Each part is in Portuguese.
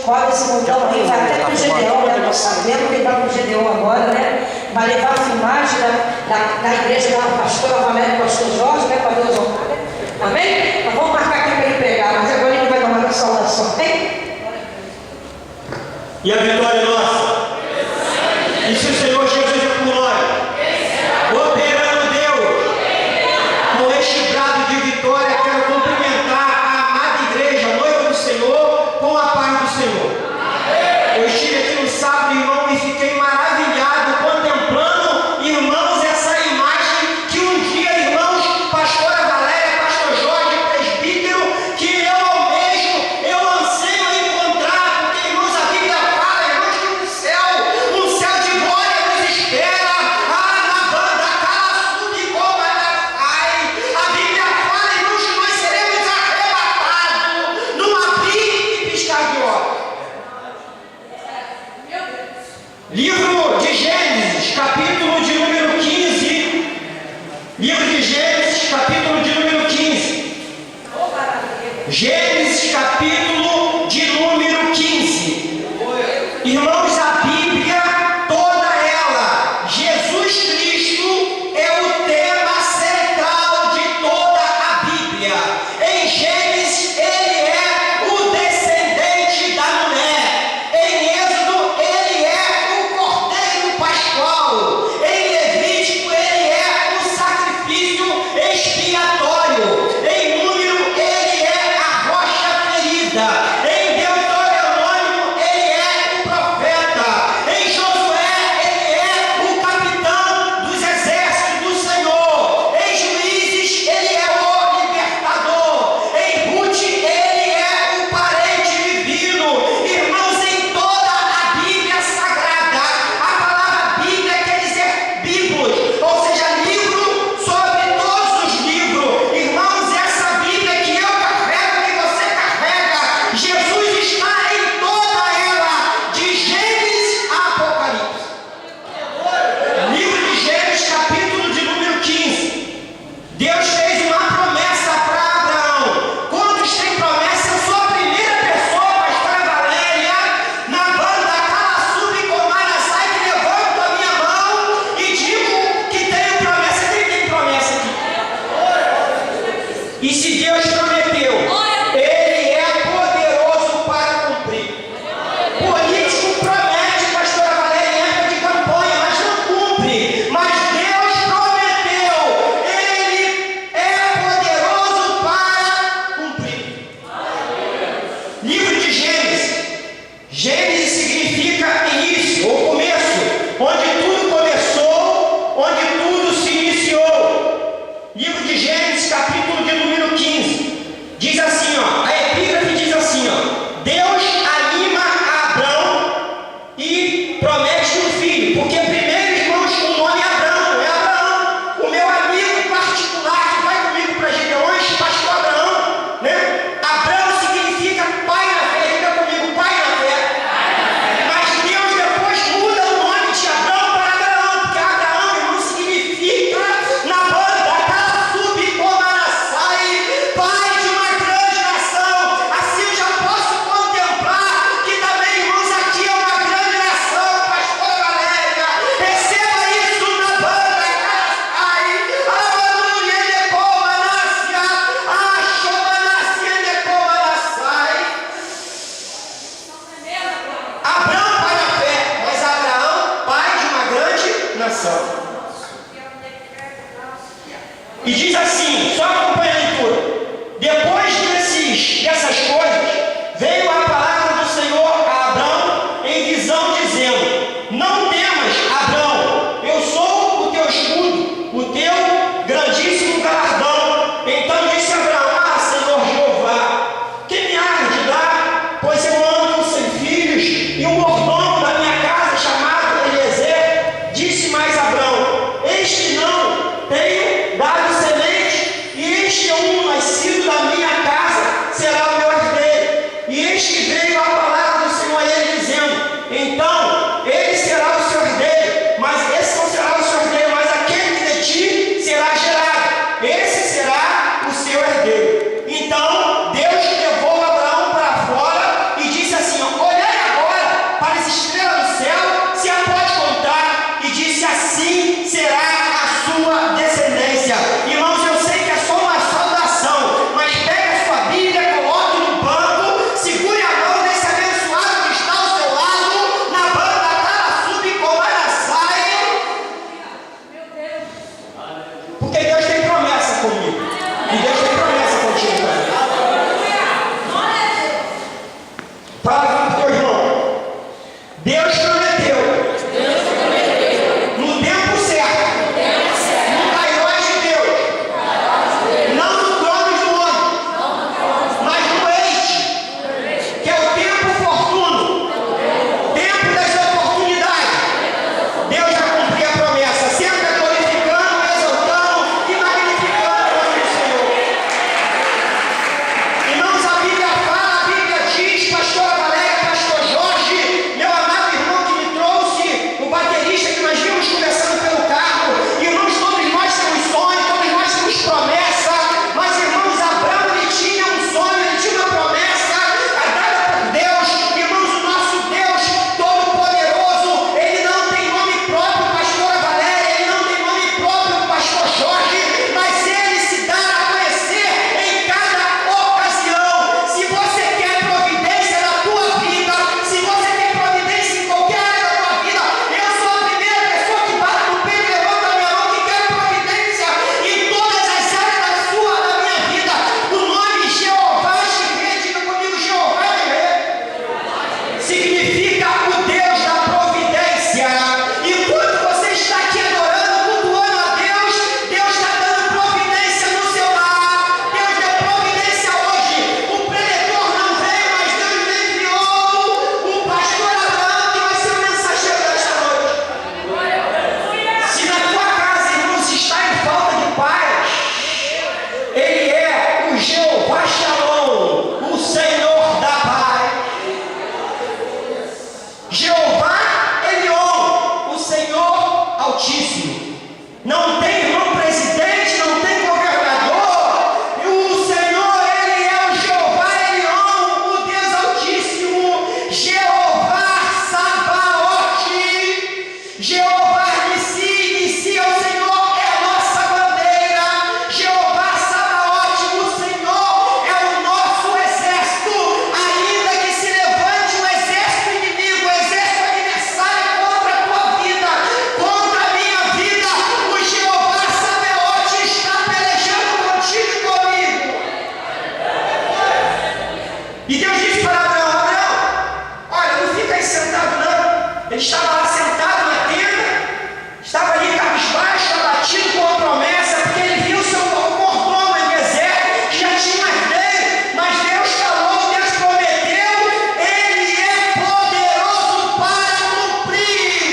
Pode esse montão aí, vai até para o Gedeão, né? Nós sabemos que vai para o Gedeão agora, né? Vai levar a filmagem da igreja da pastora Valéria e pastor Jorge, né? Para Deus honrar, né? Amém? Nós vamos marcar aqui para ele pegar, mas agora ele vai tomar a saudação, hein? E a vitória é nossa. E se o Senhor Jesus é por nós, operando Deus, com este brado de vitória, quero cumprimentar a amada igreja, a noiva do Senhor, com a paz do Senhor. Eu estive aqui no sábado, irmão, e fiquei maravilhado, contemplando, irmãos, essa imagem que um dia, irmãos, pastora Valéria, pastor Jorge, presbítero, que eu almejo, eu anseio encontrar, porque, irmãos, a Bíblia fala, irmãos, que no céu, um céu de glória nos espera, na banda, cala, sube, como ela cai. A Bíblia fala, irmãos, que nós seremos arrebatados num abrir e piscar de olhos. Livro de Gênesis, capítulo de número 15. Livro de Gênesis, capítulo de número 15. Gênesis, capítulo de número 15. Irmãos, a Bíblia, toda ela, Jesus Cristo é o tema central de toda a Bíblia. Em Gênesis, ele é o descendente da mulher. Em Êxodo, ele é o cordeiro pascual. Em Levítico, ele é o sacrifício expiatório. Em Número, ele é a rocha ferida. E Deus disse para Abraão: Abraão, olha, não fica aí sentado não. Ele estava lá sentado na tenda, estava ali cabisbaixo, abatido com a promessa, porque ele viu seu mordomo em deserto, que já tinha uma ideia, mas Deus falou, Deus prometeu, Ele é poderoso para cumprir.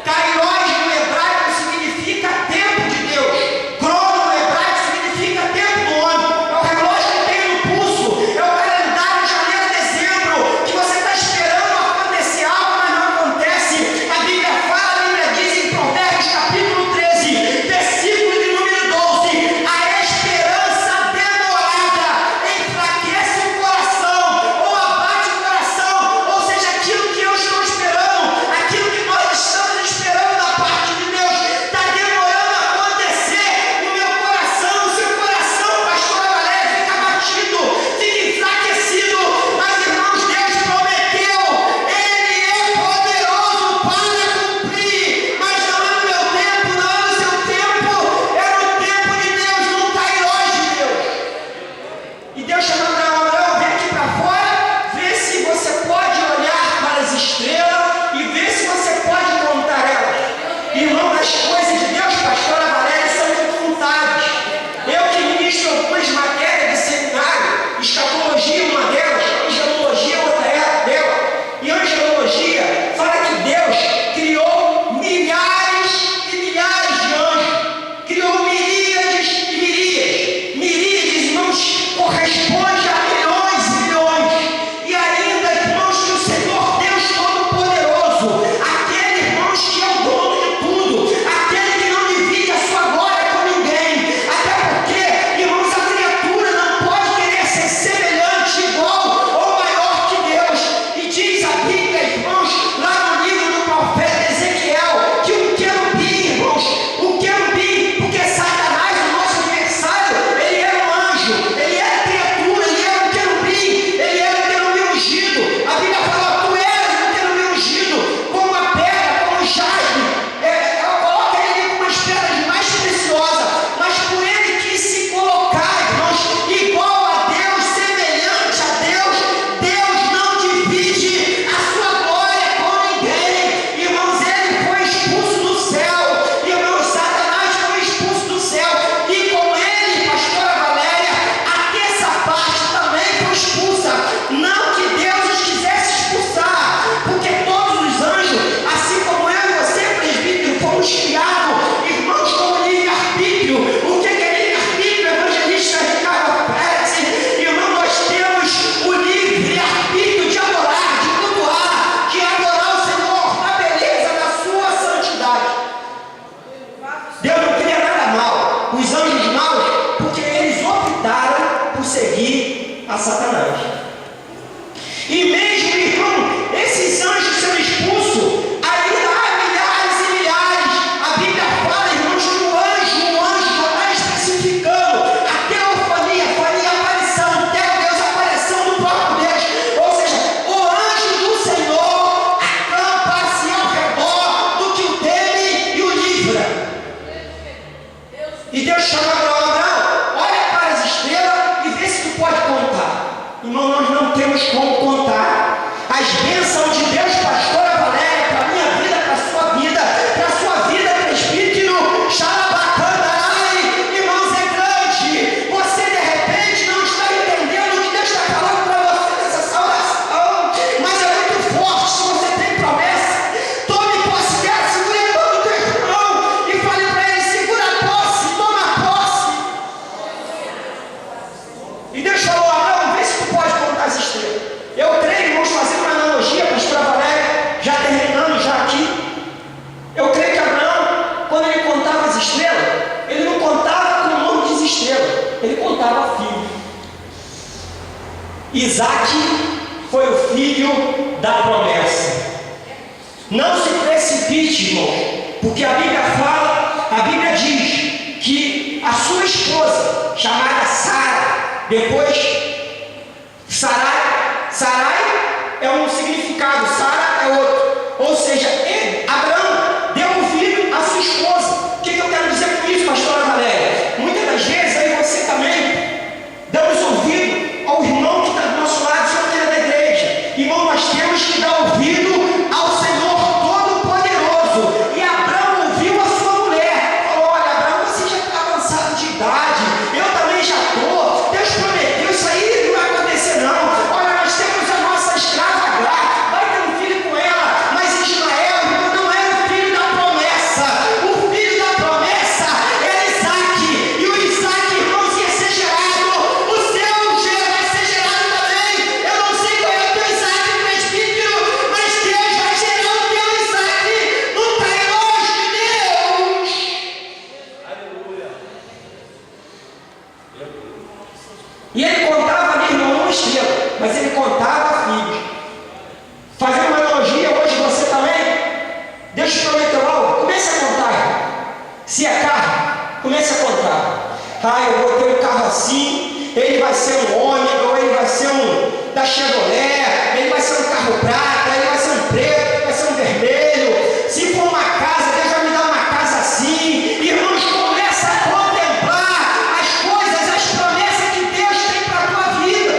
Kairos no hebraico significa tempo de Deus. Crono no hebraico significa tempo do homem. É o relógio que tem no pulso, é o calendário janeiro, dezembro, que você está esperando acontecer algo, mas não acontece. A Bíblia fala, a Bíblia diz em Provérbios capítulo 13, versículo de número 12: a esperança demorada enfraquece o coração, ou abate o coração. Ou seja, aquilo que eu estou esperando, aquilo que nós estamos esperando da parte de Deus, está demorando a acontecer. O meu coração, o seu coração, pastora Valéria, fica abatido, fica enfraquecido. Mas, irmãos, Deus prometeu, Ele é poderoso para cumprir. Mas não é no meu tempo, não é no seu tempo, é no tempo de Deus, no Kairos de Deus. E Deus chamou Abraão: vem aqui para fora, vê se você pode olhar para as estrelas e vê se você pode contar elas. Irmão, as coisas de Deus, pastora Valéria, são incontáveis. Eu que ministro algumas matérias de seminário, escatologia uma delas, angelologia outra dela. E angelologia fala que Deus criou milhares e milhares de anjos, criou miríades e miríades. Miríades, irmãos, corresponde a milhões e milhões. E ainda, irmãos, que o Senhor Deus Todo-Poderoso, aquele, irmãos, que é o dono de tudo, aquele que não divide a sua glória com ninguém. Até porque, irmãos, a criatura não pode querer ser semelhante, igual ou maior que Deus. E diz a Bíblia, irmãos, lá no livro do profeta Ezequiel, que o querubim, irmãos, o querubim, porque Satanás, o nosso adversário, ele era um anjo, ele era criatura, ele era um querubim, ele era um querubim ungido. A Bíblia fala: tu eras um querubim ungido, como uma pedra, como um jaspe. Coloca ele com umas pedras mais preciosas, mas por ele quis se colocar, irmãos, igual a Deus, semelhante a Deus. Deus não divide a sua glória com ninguém. Irmãos, ele foi expulso do céu. Irmãos, Satanás foi expulso do céu. E com ele, pastora Valéria, a terça parte também foi expulsa. Não que Deus os quisesse expulsar, porque todos os anjos, assim como eu e você, presbítero, fomos criados, irmãos, com livre-arbítrio. O que é livre-arbítrio, evangelista Ricardo Pérez? Irmão, nós temos o livre-arbítrio de adorar, de cultuar, de adorar o Senhor na beleza da sua santidade. Deus não queria nada mal, os anjos maus, porque eles optaram por seguir a Satanás. E mesmo, irmão, esses anjos sendo expulsos, ainda há milhares e milhares. A Bíblia fala, irmãos, que o anjo já está especificando a teofania, a aparição, Deus, a aparição do próprio Deus. Ou seja, o anjo do Senhor acampa-se ao redor do que o teme e o livra. E Deus chama Abraão: olha para as estrelas e vê se tu pode contar. Irmão, nós não temos como contar as bênçãos de Deus, pastora Valéria, para a minha vida, para a sua vida, presbítero Xalabacandarai. Irmãos, é grande. Você de repente não está entendendo o que Deus está falando para você nessa salvação, mas é muito forte. Se você tem promessa, tome posse dela, segure a mão do teu irmão e fale para ele: segura a posse, toma posse. E Deus falou: Abraão, vê se tu pode contar as estrelas. Eu creio, irmãos, fazendo uma analogia, pastora Valéria, já terminando já aqui. Eu creio que Abraão, quando ele contava as estrelas, ele não contava com o nome de estrelas, ele contava filho. Isaac foi o filho da promessa. Não se precipite, irmão, porque a Bíblia diz que a sua esposa, chamada Sara, depois Sarai é um significado, Sara é outro. Ou seja, Abraão deu ouvido à sua esposa. O que eu quero dizer com isso, pastora Valéria? Muitas das vezes aí você também damos ouvido uma estrela, mas ele contava filhos. Fazendo uma analogia, hoje você também, Deus te prometeu algo, comece a contar. Se é carro, comece a contar. Eu vou ter um carro assim, ele vai ser um Ômega, ou ele vai ser um da Chevrolet, ele vai ser um carro prata, ele vai ser um preto, ele vai ser um vermelho. Se for uma casa, Deus vai me dar uma casa assim. Irmãos, começa a contemplar as coisas, as promessas que Deus tem para a tua vida.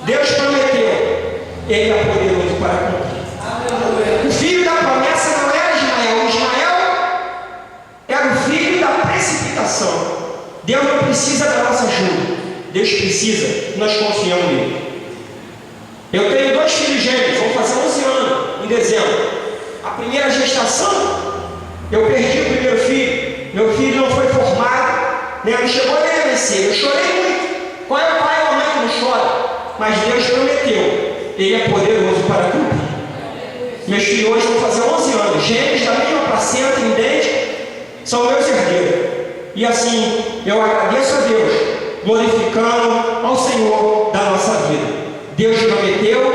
Deus prometeu, ele é poderoso para cumprir. O filho da promessa não era Ismael. Ismael era o filho da precipitação. Deus não precisa da nossa ajuda. Deus precisa que nós confiamos nele. Eu tenho 2 filhos gêmeos, vão fazer 11 anos em dezembro. A primeira gestação, eu perdi o primeiro filho. Meu filho não foi formado, não chegou nem a nascer. Eu chorei muito. Qual é o pai ou a mãe que não chora? Mas Deus prometeu. Ele é poderoso para cumprir. Meus filhos hoje vão fazer 11 anos. Gêmeos da mesma placenta, em dente, são meus herdeiros. E assim, eu agradeço a Deus, glorificando ao Senhor da nossa vida. Deus prometeu,